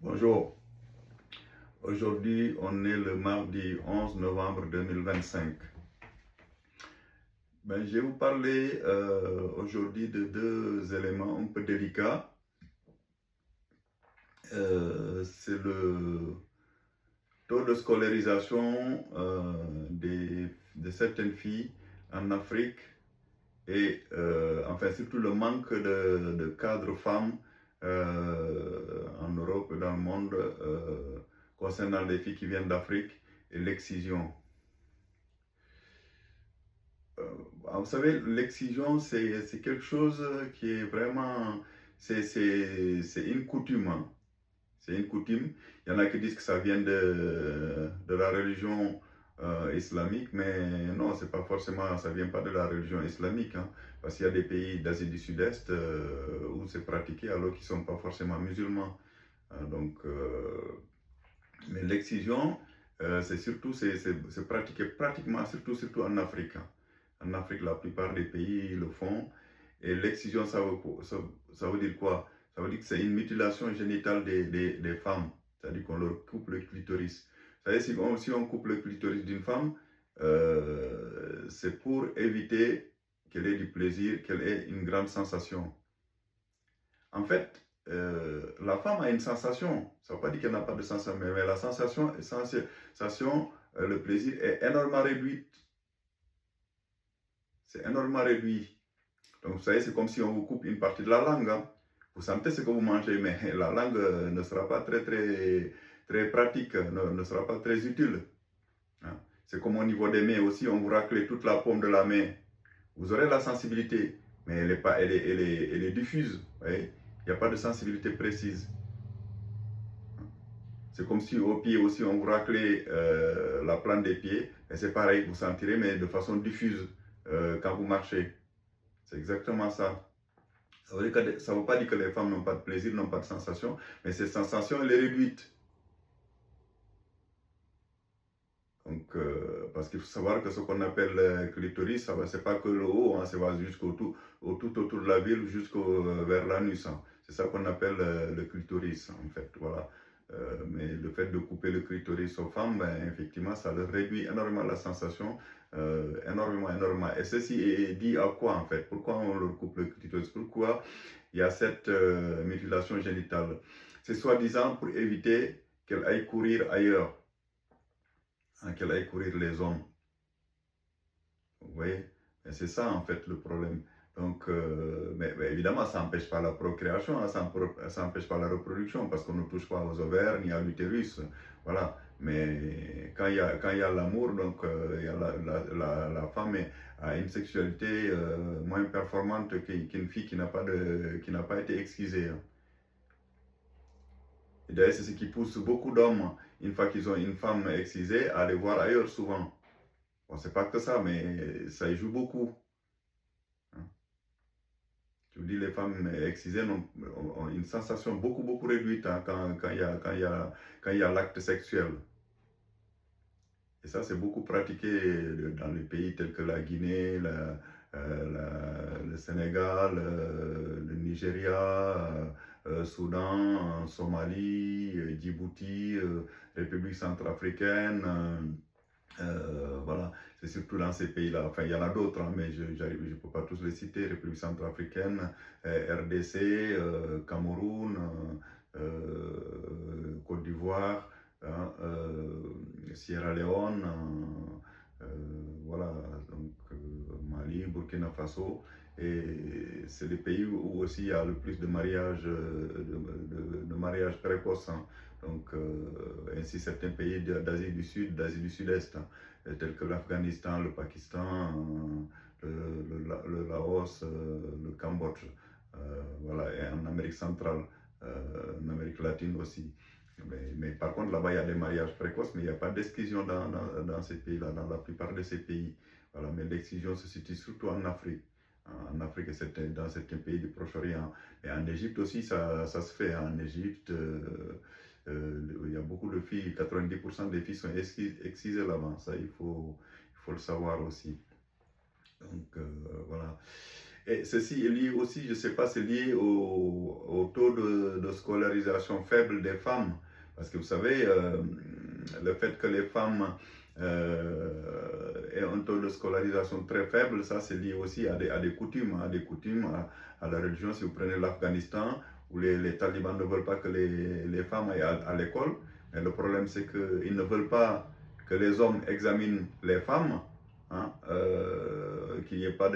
Bonjour, aujourd'hui on est le mardi 11 novembre 2025. Je vais vous parler aujourd'hui de deux éléments un peu délicats. C'est le taux de scolarisation de certaines filles en Afrique et surtout le manque de cadres femmes en Europe et dans le monde concernant les filles qui viennent d'Afrique et l'excision. Vous savez, l'excision, c'est quelque chose qui est vraiment, c'est une coutume, hein. C'est une coutume. Il y en a qui disent que ça vient de la religion islamique, mais non, c'est pas forcément, ça vient pas de la religion islamique, hein, parce qu'il y a des pays d'Asie du Sud-Est où c'est pratiqué alors qu'ils sont pas forcément musulmans. Mais l'excision, c'est pratiqué pratiquement, surtout en Afrique, hein. En Afrique, la plupart des pays le font. Et l'excision, ça veut dire quoi? Ça veut dire que c'est une mutilation génitale des femmes. C'est-à-dire qu'on leur coupe le clitoris. Vous savez, si on coupe le clitoris d'une femme, c'est pour éviter qu'elle ait du plaisir, qu'elle ait une grande sensation. En fait, la femme a une sensation. Ça ne veut pas dire qu'elle n'a pas de sensation, mais la sensation, le plaisir est énormément réduit. C'est énormément réduit. Donc, vous savez, c'est comme si on vous coupe une partie de la langue, hein. Vous sentez ce que vous mangez, mais la langue ne sera pas très pratique, ne sera pas très utile, hein. C'est comme au niveau des mains aussi, on vous racle toute la paume de la main. Vous aurez la sensibilité, mais elle est diffuse. Il n'y a pas de sensibilité précise. C'est comme si au pied aussi, on vous raclait la plante des pieds. Et c'est pareil, vous sentirez, mais de façon diffuse quand vous marchez. C'est exactement ça. Ça ne veut pas dire que les femmes n'ont pas de plaisir, n'ont pas de sensation, mais cette sensation, elle est réduite. Donc, parce qu'il faut savoir que ce qu'on appelle le clitoris, ce n'est pas que le haut, hein, ça va tout autour de la ville, vers l'anus, hein. C'est ça qu'on appelle le clitoris, en fait. Voilà. Mais le fait de couper le clitoris aux femmes, effectivement, ça leur réduit énormément la sensation, énormément. Et ceci est dit à quoi, en fait? Pourquoi on leur coupe le clitoris? Pourquoi il y a cette mutilation génitale? C'est soi-disant pour éviter qu'elle aille courir ailleurs, hein, qu'elle aille courir les hommes. Vous voyez? C'est ça, en fait, le problème. Donc, mais évidemment, ça n'empêche pas la procréation, hein, ça n'empêche pas la reproduction, parce qu'on ne touche pas aux ovaires ni à l'utérus. Voilà. Mais quand il y a l'amour, donc la femme a une sexualité moins performante qu'une fille qui n'a pas été excisée, hein. Et d'ailleurs, c'est ce qui pousse beaucoup d'hommes, une fois qu'ils ont une femme excisée, à aller voir ailleurs souvent. Bon, c'est pas que ça, mais ça y joue beaucoup, hein. Je vous dis, les femmes excisées ont une sensation beaucoup réduite, hein, quand il y a l'acte sexuel. Et ça, c'est beaucoup pratiqué dans les pays tels que la Guinée, le Sénégal, le Nigeria, Soudan, Somalie, Djibouti, République centrafricaine. Voilà, c'est surtout dans ces pays-là. Enfin, il y en a d'autres, hein, mais je ne peux pas tous les citer. République centrafricaine, RDC, Cameroun, Côte d'Ivoire, hein, Sierra Leone, voilà, donc Mali, Burkina Faso. Et c'est les pays où aussi il y a le plus de mariages, de mariages précoces, hein. Donc, ainsi certains pays d'Asie du Sud, d'Asie du Sud-Est, hein, tels que l'Afghanistan, le Pakistan, le Laos, le Cambodge, voilà, et en Amérique centrale, en Amérique latine aussi. Mais par contre, là-bas, il y a des mariages précoces, mais il n'y a pas d'excision dans ces pays-là, dans la plupart de ces pays. Voilà, mais l'excision se situe surtout en Afrique. En Afrique et dans certains pays du Proche-Orient. Et en Égypte aussi, ça se fait. En Égypte, il y a beaucoup de filles, 90% des filles sont excisées là-bas. Ça, il faut le savoir aussi. Donc, voilà. Et ceci est lié aussi, je ne sais pas, c'est lié au taux de scolarisation faible des femmes. Parce que vous savez, le fait que les femmes aient un taux de scolarisation très faible, ça c'est lié aussi à des coutumes, à la religion. Si vous prenez l'Afghanistan, où les talibans ne veulent pas que les femmes aillent à l'école, mais le problème c'est qu'ils ne veulent pas que les hommes examinent les femmes, hein, qu'il n'y ait pas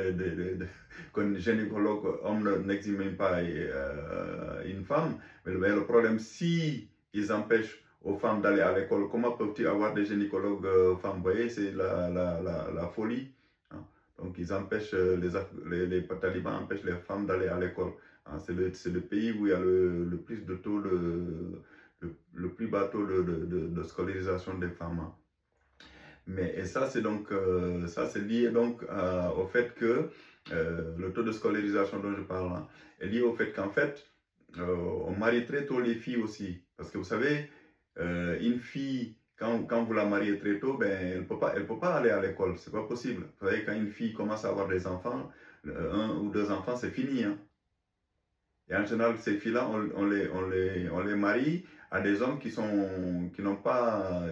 qu'un gynécologue homme n'examine pas une femme. Mais le problème, si ils empêchent aux femmes d'aller à l'école, comment peuvent-ils avoir des gynécologues femmes? Vous voyez, c'est la folie. Hein. Donc, ils empêchent, les talibans empêchent les femmes d'aller à l'école. Hein. C'est le pays où il y a le plus de taux le plus bas taux de scolarisation des femmes. Hein. Mais et ça, c'est donc ça, c'est lié donc au fait que le taux de scolarisation dont je parle là, est lié au fait qu'en fait, on marie très tôt les filles aussi. Parce que vous savez, une fille, quand vous la mariez très tôt, ben, elle peut pas aller à l'école. C'est pas possible. Vous savez, quand une fille commence à avoir des enfants, un ou deux enfants, c'est fini. Hein. Et en général, ces filles-là, on les marie à des hommes qui n'ont pas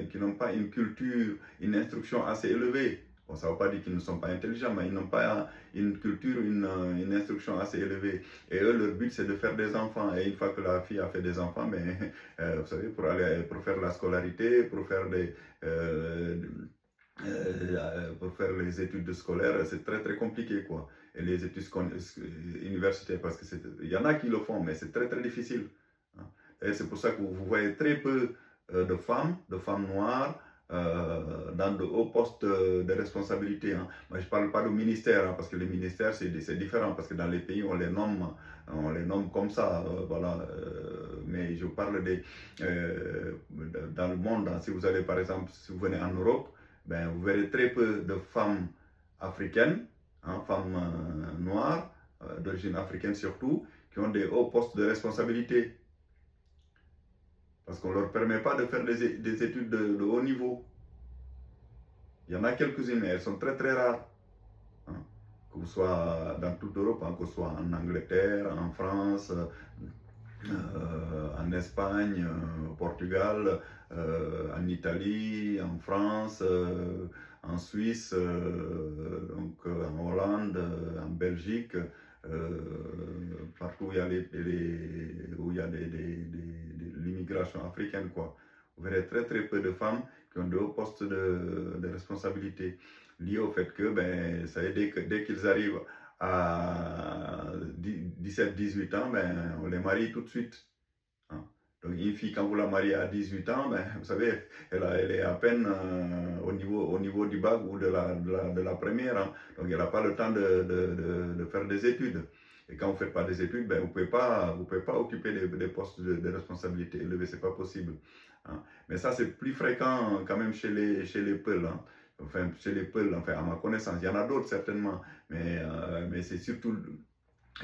une culture, une instruction assez élevée. Bon, ça ne veut pas dire qu'ils ne sont pas intelligents, mais ils n'ont pas une culture, une instruction assez élevée. Et eux, leur but, c'est de faire des enfants. Et une fois que la fille a fait des enfants, ben, vous savez, pour faire la scolarité, pour faire les études scolaires, c'est très très compliqué quoi. Et les études universitaires, parce que il y en a qui le font, mais c'est très très difficile. Hein. Et c'est pour ça que vous voyez très peu de femmes noires dans de hauts postes de responsabilité. Hein. Moi, je ne parle pas de ministère, hein, parce que les ministères, c'est différent, parce que dans les pays, on les nomme comme ça. Voilà. Mais je parle dans le monde. Hein. Si vous allez, par exemple, si vous venez en Europe, ben, vous verrez très peu de femmes africaines, hein, femmes noires, d'origine africaine surtout, qui ont des hauts postes de responsabilité. Parce qu'on ne leur permet pas de faire des études de haut niveau. Il y en a quelques-unes, mais elles sont très très rares. Hein. Que ce soit dans toute l'Europe, hein, que ce soit en Angleterre, en France, en Espagne, au Portugal, en Italie, en France, en Suisse, donc, en Hollande, en Belgique, partout où il y a l'immigration africaine, quoi. Vous verrez très très peu de femmes qui ont de hauts postes de responsabilité, liés au fait que, ben, ça y est, dès qu'ils arrivent à 17-18 ans, ben, on les marie tout de suite. Hein. Donc une fille, quand vous la mariez à 18 ans, ben, vous savez, elle est à peine au niveau du bac ou de la première. Hein. Donc elle n'a pas le temps de faire des études. Et quand vous ne faites pas des études, ben, vous ne pouvez pas occuper des postes de responsabilité élevés, ce n'est pas possible. Hein. Mais ça, c'est plus fréquent quand même chez les Peuls. Hein. Enfin, chez les Peuls, enfin, à ma connaissance, il y en a d'autres certainement, mais c'est surtout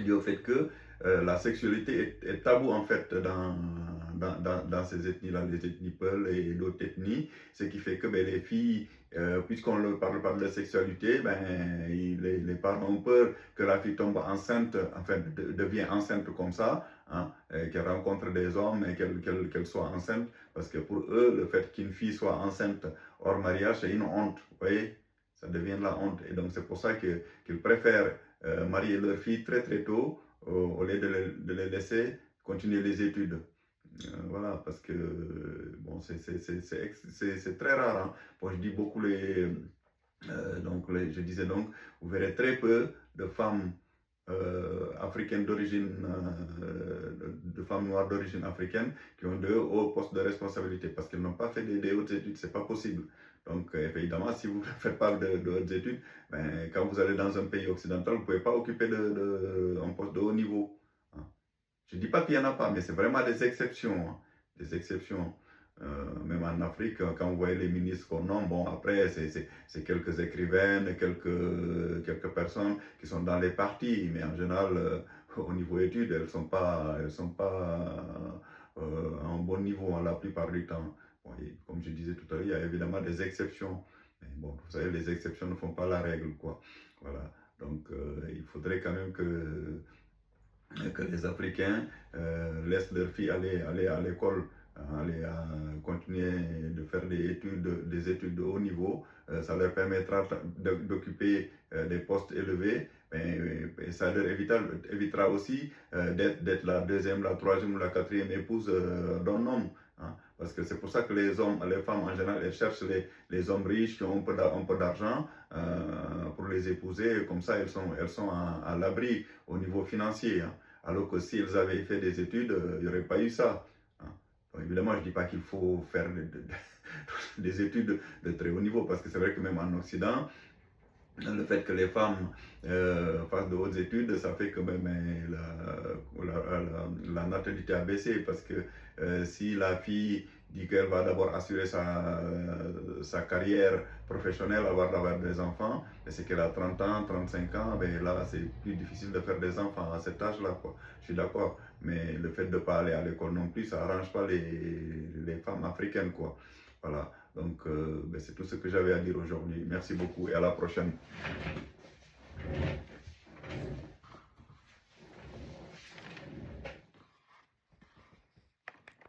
lié au fait que la sexualité est tabou en fait dans ces ethnies-là, les ethnies Peul et d'autres ethnies, ce qui fait que ben, les filles, puisqu'on ne parle pas de la sexualité, ben, les parents ont peur que la fille tombe enceinte, enfin devient enceinte comme ça, hein, qu'elle rencontre des hommes et qu'elle soit enceinte, parce que pour eux, le fait qu'une fille soit enceinte hors mariage, c'est une honte, vous voyez, ça devient de la honte, et donc c'est pour ça qu'ils préfèrent marier leur fille très très tôt au lieu de les laisser continuer les études. Voilà, parce que bon, c'est très rare. Hein. Bon, je dis beaucoup je disais donc, vous verrez très peu de femmes africaines d'origine, de femmes noires d'origine africaine qui ont de hauts postes de responsabilité parce qu'elles n'ont pas fait des hautes études, c'est pas possible. Donc, évidemment, si vous ne faites pas de hautes études, ben, quand vous allez dans un pays occidental, vous ne pouvez pas occuper un poste de haut niveau. Hein. Je ne dis pas qu'il n'y en a pas, mais c'est vraiment des exceptions. Hein, des exceptions. Même en Afrique, quand vous voyez les ministres qu'on nomme, bon, après, c'est quelques écrivaines, quelques personnes qui sont dans les partis, mais en général, au niveau études, elles sont pas à un bon niveau hein, la plupart du temps. Bon, comme je disais tout à l'heure, il y a évidemment des exceptions. Mais bon, vous savez, les exceptions ne font pas la règle, quoi. Voilà. Donc, il faudrait quand même que les Africains laissent leurs filles aller à l'école, aller continuer de faire des études de haut niveau. Ça leur permettra d'occuper des postes élevés, et ça leur évitera aussi d'être la deuxième, la troisième ou la quatrième épouse d'un homme. Hein. Parce que c'est pour ça que les femmes en général, elles cherchent les hommes riches qui ont un peu d'argent pour les épouser. Comme ça, elles sont à l'abri au niveau financier. Hein. Alors que s'ils avaient fait des études, il n'y aurait pas eu ça. Hein. Donc, évidemment, je ne dis pas qu'il faut faire des études de très haut niveau, parce que c'est vrai que même en Occident, le fait que les femmes fassent de hautes études, ça fait que même la natalité a baissé, parce que si la fille dit qu'elle va d'abord assurer sa carrière professionnelle, avoir des enfants, c'est qu'elle a 30 ans, 35 ans, ben là c'est plus difficile de faire des enfants à cet âge-là, quoi. Je suis d'accord, mais le fait de ne pas aller à l'école non plus, ça n'arrange pas les femmes africaines, quoi. Voilà, donc c'est tout ce que j'avais à dire aujourd'hui. Merci beaucoup et à la prochaine.